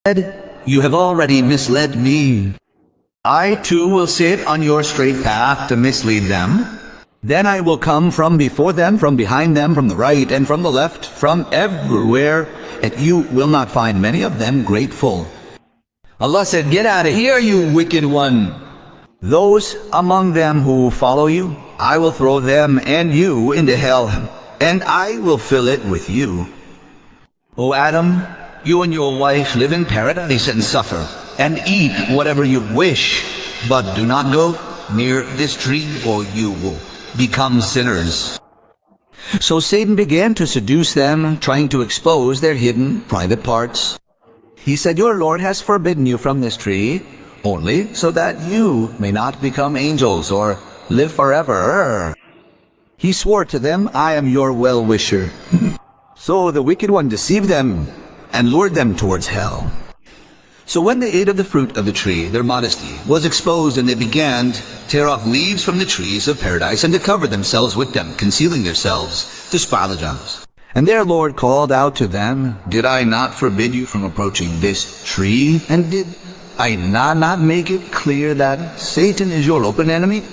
You have already misled me. I too will sit on your straight path to mislead them. Then I will come from before them, from behind them, from the right and from the left, from everywhere, and you will not find many of them grateful. Allah said, "Get out of here, you wicked one. Those among them who follow you, I will throw them and you into hell, and I will fill it with you. O Adam, you and your wife live in paradise and suffer, and eat whatever you wish, but do not go near this tree or you will become sinners." So Satan began to seduce them, trying to expose their hidden private parts. He said, "Your Lord has forbidden you from this tree, only so that you may not become angels or live forever." He swore to them, "I am your well-wisher." So the wicked one deceived them and lured them towards hell. So when they ate of the fruit of the tree, their modesty was exposed, and they began to tear off leaves from the trees of paradise and to cover themselves with them, concealing themselves to spy the jobs. And their Lord called out to them, "Did I not forbid you from approaching this tree? And did I not make it clear that Satan is your open enemy?"